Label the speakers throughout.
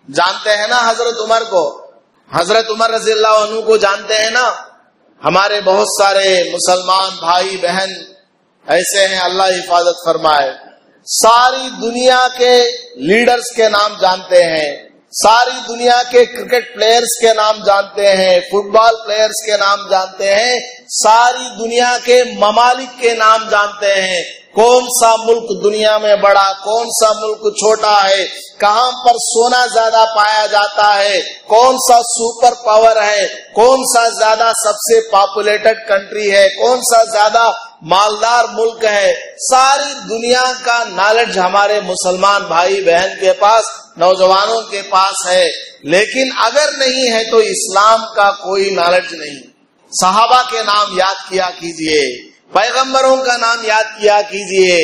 Speaker 1: جانتے ہیں نا حضرت عمر کو؟ حضرت عمر رضی اللہ عنہ کو جانتے ہیں نا؟ ہمارے بہت سارے مسلمان بھائی بہن ایسے ہیں، اللہ حفاظت فرمائے، ساری دنیا کے لیڈرز کے نام جانتے ہیں، ساری دنیا کے کرکٹ پلیئرز کے نام جانتے ہیں، فٹ بال پلیئرز کے نام جانتے ہیں، ساری دنیا کے ممالک کے نام جانتے ہیں، کون سا ملک دنیا میں بڑا، کون سا ملک چھوٹا ہے، کہاں پر سونا زیادہ پایا جاتا ہے، کون سا سپر پاور ہے، کون سا زیادہ سب سے پاپولیٹڈ کنٹری ہے، کون سا زیادہ مالدار ملک ہے، ساری دنیا کا نالج ہمارے مسلمان بھائی بہن کے پاس، نوجوانوں کے پاس ہے، لیکن اگر نہیں ہے تو اسلام کا کوئی نالج نہیں۔ صحابہ کے نام یاد کیا کیجئے، پیغمبروں کا نام یاد کیا کیجئے،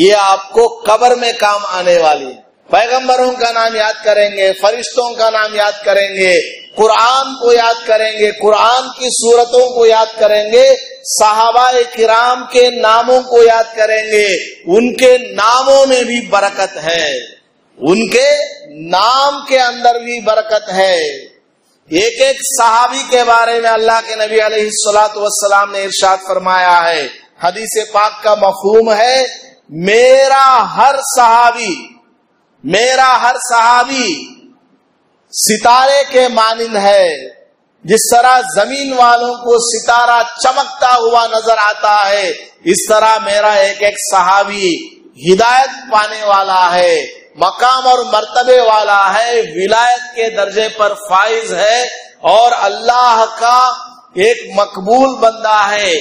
Speaker 1: یہ آپ کو قبر میں کام آنے والی۔ پیغمبروں کا نام یاد کریں گے، فرشتوں کا نام یاد کریں گے، قرآن کو یاد کریں گے، قرآن کی سورتوں کو یاد کریں گے، صحابہ کرام کے ناموں کو یاد کریں گے، ان کے ناموں میں بھی برکت ہے، ان کے نام کے اندر بھی برکت ہے۔ ایک ایک صحابی کے بارے میں اللہ کے نبی علیہ الصلوۃ والسلام نے ارشاد فرمایا ہے، حدیث پاک کا مفہوم ہے، میرا ہر صحابی ستارے کے مانند ہے، جس طرح زمین والوں کو ستارہ چمکتا ہوا نظر آتا ہے، اس طرح میرا ایک ایک صحابی ہدایت پانے والا ہے، مقام اور مرتبے والا ہے، ولایت کے درجے پر فائز ہے، اور اللہ کا ایک مقبول بندہ ہے۔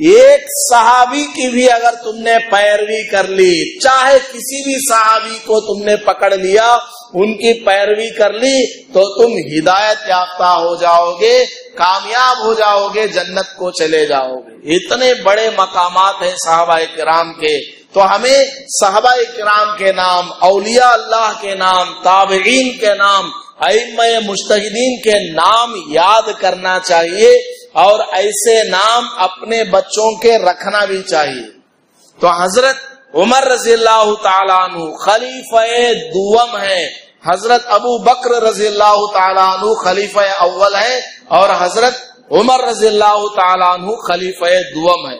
Speaker 1: ایک صحابی کی بھی اگر تم نے پیروی کر لی، چاہے کسی بھی صحابی کو تم نے پکڑ لیا، ان کی پیروی کر لی، تو تم ہدایت یافتہ ہو جاؤ گے، کامیاب ہو جاؤ گے، جنت کو چلے جاؤ گے۔ اتنے بڑے مقامات ہیں صحابہ کرام کے، تو ہمیں صحابہ کرام کے نام، اولیاء اللہ کے نام، تابعین کے نام، ائمہ مجتہدین کے نام یاد کرنا چاہیے، اور ایسے نام اپنے بچوں کے رکھنا بھی چاہیے۔ تو حضرت عمر رضی اللہ تعالیٰ عنہ خلیفہ دوم ہے، حضرت ابو بکر رضی اللہ تعالیٰ عنہ خلیفہ اول ہے، اور حضرت عمر رضی اللہ تعالیٰ عنہ خلیفہ دوم ہے۔